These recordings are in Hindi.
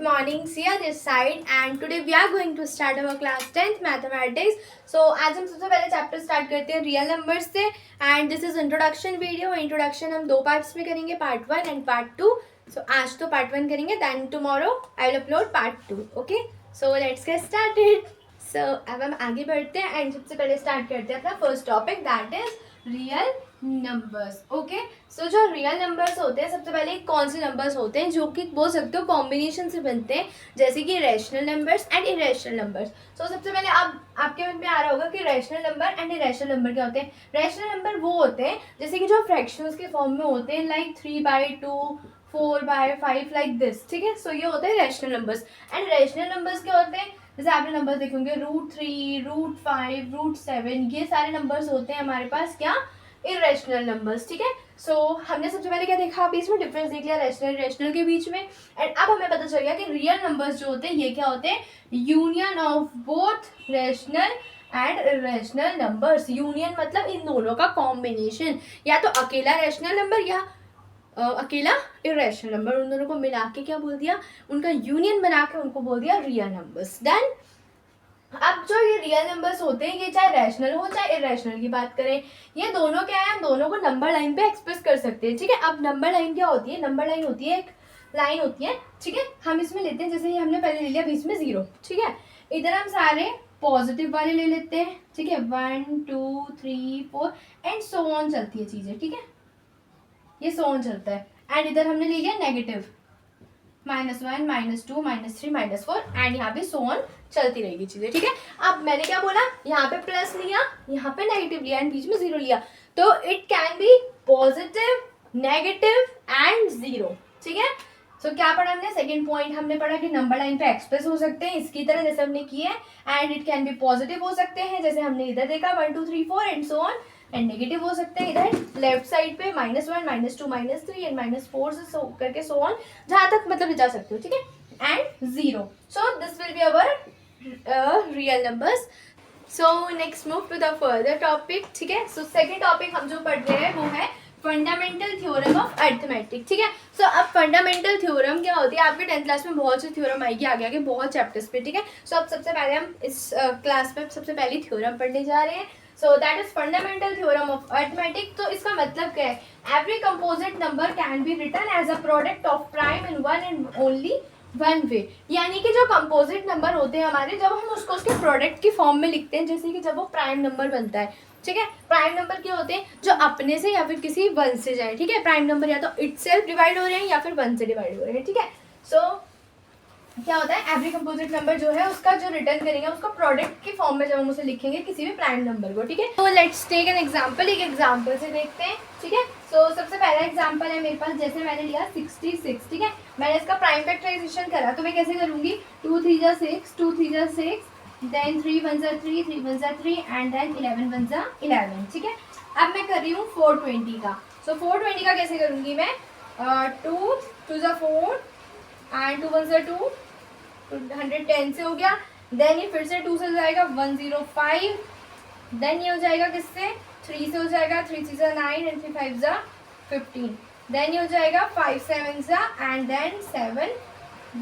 morning, Sia this side, and today we are going to start our class 10th mathematics. So आज हम सबसे पहले चैप्टर स्टार्ट करते हैं रियल नंबर्स से and this is introduction video. Introduction हम दो पार्ट्स में करेंगे, पार्ट 1 एंड पार्ट 2. सो आज तो पार्ट 1 करेंगे, then tomorrow I will upload part 2. Okay, so let's get started. So अब हम आगे बढ़ते हैं एंड सबसे पहले स्टार्ट करते हैं अपना first topic, that is real numbers. Okay, so जो रियल नंबर्स होते हैं, सबसे पहले कौन से नंबर्स होते हैं जो कि बोल सकते हो कॉम्बिनेशन से बनते हैं, जैसे कि rational numbers and irrational numbers. So सबसे पहले आपके मन में आ रहा होगा कि rational number and irrational number क्या होते हैं. रैशनल नंबर वो होते हैं जैसे कि जो फ्रैक्शंस के फॉर्म में होते हैं, लाइक 3/2, 4/5, लाइक दिस. ठीक है, सो ये होते हैं rational numbers. And rational numbers क्या होते हैं, जैसे आपने नंबर देखेंगे √3, √5, √7, ये सारे नंबर्स होते हैं हमारे पास क्या, इरेशनल नंबर्स. ठीक है, सो हमने सबसे पहले क्या देखा, अभी इसमें डिफरेंस देख लिया रैशनल इरेशनल के बीच में. एंड अब हमें पता चल गया कि रियल नंबर्स जो होते हैं ये क्या होते हैं, union of both rational and irrational numbers. Union मतलब इन दोनों का कॉम्बिनेशन, या तो अकेला रैशनल नंबर या अकेला इरेशनल नंबर, उन दोनों को मिला के क्या बोल दिया, उनका यूनियन बना के उनको बोल दिया रियल नंबर्स. देन अब जो ये रियल नंबर्स होते हैं, ये चाहे रैशनल हो चाहे इरेशनल की बात करें, ये दोनों क्या है, हम दोनों को नंबर लाइन पे एक्सप्रेस कर सकते हैं. ठीक है, अब नंबर लाइन क्या होती है, नंबर लाइन होती है एक लाइन होती है. ठीक है, हम इसमें लेते हैं, जैसे हमने पहले ले लिया बीच में 0. ठीक है, इधर हम सारे पॉजिटिव वाले ले लेते हैं. ठीक है, 1 2 3 4 एंड सो ऑन चलती है चीजें. ठीक है, ये सो ऑन चलता है. एंड इधर हमने ले लिया नेगेटिव, -1 -2 -3 -4 एंड यहाँ पे सो ऑन चलती रहेगी चीजें. ठीक है, अब मैंने क्या बोला, यहाँ पे प्लस लिया, यहाँ पे नेगेटिव लिया एंड बीच में 0 लिया, तो it can be positive, negative and 0. ठीक है, सो क्या पढ़ा हमने, सेकंड पॉइंट हमने पढ़ा कि नंबर लाइन पे एक्सप्रेस हो सकते हैं इसकी तरह जैसे हमने किया है. And it can be positive हो सकते हैं जैसे हमने इधर देखा 1 2 3 4 and so on. And negative हो सकते हैं इधर लेफ्ट साइड पे -1 -2 -3 एंड -4 से सो करके सो ऑन, जहां तक मतलब जा सकते हो. ठीक है, and 0. So this will be our real numbers. So next move to the further topic. ठीक है, सो सेकंड टॉपिक हम जो पढ़ रहे हैं वो है फंडामेंटल थ्योरम ऑफ अरिथमेटिक. ठीक है, सो अब फंडामेंटल थ्योरम क्या होती है, आपके 10th क्लास में बहुत सी थ्योरम आएगी आगे आगे बहुत चैप्टर्स पे. ठीक है, सो अब सबसे पहले हम इस क्लास में सबसे पहली थ्योरम पढ़ने जा रहे हैं. So that is fundamental theorem of arithmetic. तो इसका मतलब क्या है, every composite number can be written as a product of prime in one and only one way. यानी कि जो कंपोजिट नंबर होते हैं हमारे, जब हम उसके प्रोडक्ट की फॉर्म में लिखते हैं, जैसे कि जब वो प्राइम नंबर बनता है. ठीक है, प्राइम नंबर क्या होते हैं, जो अपने से या फिर किसी वन से जाए. ठीक है, प्राइम नंबर या तो इटसेल्फ डिवाइड हो रहे हैं या फिर वन से डिवाइड हो रहे हैं. ठीक है, सो क्या होता है, एवरी कंपोजिट नंबर जो है उसका जो रिटर्न करेंगे उसका प्रोडक्ट की फॉर्म में जब हम उसे लिखेंगे किसी भी प्राइम नंबर को. ठीक है, तो लेट्स टेक एन एग्जांपल, एक एग्जांपल से देखते हैं. ठीक है, सो सबसे पहला एग्जांपल है मेरे पास, जैसे मैंने लिया 66. ठीक है, मैंने इसका प्राइम फैक्टराइजेशन करा, तो मैं कैसे करूंगी, 2 3 जा 6, 2 3 जा 6, देन 3 1 जा 3, 3 1 जा 3 एंड देन 11 1 जा 11. ठीक है, अब मैं कर रही हूँ 420 का. सो 420 का कैसे करूंगी मैं, 2 2 जा 4 एंड 2 1 जा 2, 110 से हो गया. देन ये फिर से 2 से हो जाएगा 105. देन ये हो जाएगा किससे, 3 से हो जाएगा, 3 3 जा 9 एंड 3 5 जा 15. देन ये हो जाएगा 5 7 जा एंड देन 7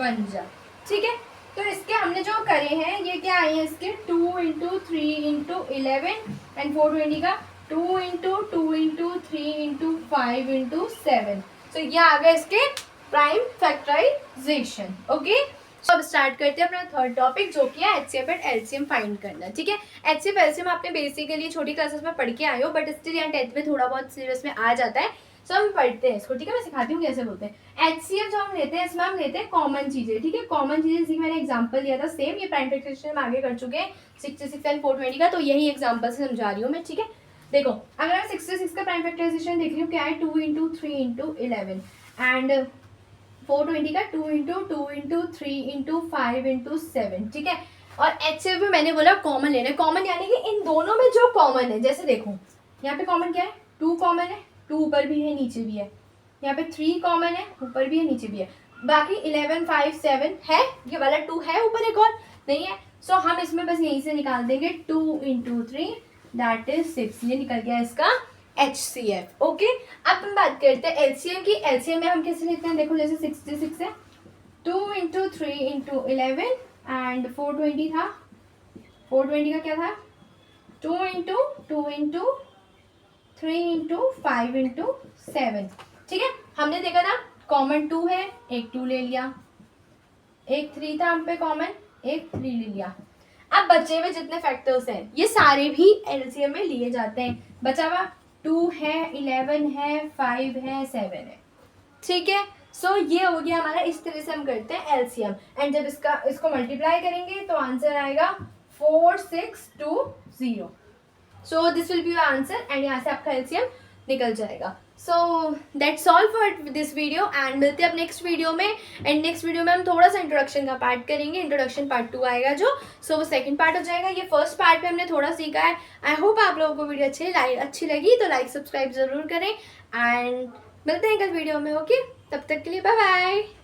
1 जा. ठीक है, तो इसके हमने जो करे हैं ये क्या आए हैं, इसके 2 × 3 × 11 एंड 420 का 2 × 2 × 3 × 5 × 7. तो ये आ गया इसके प्राइम फैक्टराइजेशन. ओके, अब स्टार्ट करते हैं अपना थर्ड टॉपिक जो कि है एचसीएफ एंड एलसीएम फाइंड करना. ठीक है, एचसीएफ एलसीएम आपने बेसिकली छोटी क्लासेस में पढ़ के आए हो, बट स्टिल यहाँ 10th में थोड़ा बहुत सिलेबस में आ जाता है. सो हम पढ़ते हैं इसको. ठीक है, मैं सिखाती हूँ कैसे बोलते हैं. एचसीएफ जो हम लेते हैं इसमें हम लेते हैं कॉमन चीजें. ठीक है, कॉमन चीजें जैसे मैंने एग्जाम्पल दिया था सेम, ये प्राइम फैक्टराइजेशन हम आगे कर चुके हैं 66 एंड 420 का, तो यही एग्जाम्पल से समझा रही हूँ मैं. ठीक है, देखो अगर मैं 66 का प्राइम फैक्टराइजेशन देख रही हूँ क्या है, 2 × 3 × 11 एंड 420 का 2 × 2 × 3 × 5 × 7. ठीक है, और एचसीएफ में मैंने बोला कॉमन लेना है. कॉमन यानी कि इन दोनों में जो कॉमन है, जैसे देखो यहाँ पे कॉमन क्या है, 2 कॉमन है, 2 ऊपर भी है नीचे भी है, यहाँ पे 3 कॉमन है, ऊपर भी है नीचे भी है, बाकी 11 5 7 है, ये वाला 2 है, ऊपर एक और नहीं है. सो हम इसमें बस यहीं से निकाल देंगे 2 × 3 दैट इज 6. ये निकल गया इसका HCF. ओके, अब हम बात करते हैं एलसीएम की. एलसीएम में हम कैसे लिखते हैं, देखो जैसे 66 है 2 इंटू 3 इंटू 11 एंड 420 था, 420 का क्या था 2 इंटू 2 इंटू 3 इंटू 5 इंटू 7। ठीक है, हमने देखा था कॉमन 2 है, एक 2 ले लिया, एक 3 था हम पे कॉमन, एक 3 ले लिया। अब बचे हुए जितने फैक्टर्स हैं ये सारे भी एलसीएम में लिए जाते हैं। बचा हुआ 2 है, 11 है, 5 है, 7 है। ठीक है, सो ये हो गया हमारा। इस तरह से हम करते हैं एलसीएम एंड जब इसको मल्टीप्लाई करेंगे तो आंसर आएगा 4620। सो this will be your answer and यहाँ से आपका एलसीएम निकल जाएगा। So that's all for this video and मिलते हैं अब नेक्स्ट वीडियो में। एंड नेक्स्ट वीडियो में हम थोड़ा सा इंट्रोडक्शन का पार्ट करेंगे, इंट्रोडक्शन पार्ट 2 आएगा जो, सो वो सेकंड पार्ट हो जाएगा। ये फर्स्ट पार्ट में हमने थोड़ा सीखा है। आई होप आप लोगों को वीडियो अच्छी लगी तो लाइक सब्सक्राइब जरूर करें एंड मिलते हैं कल वीडियो में। ओके, तब तक के लिए बाय बाय।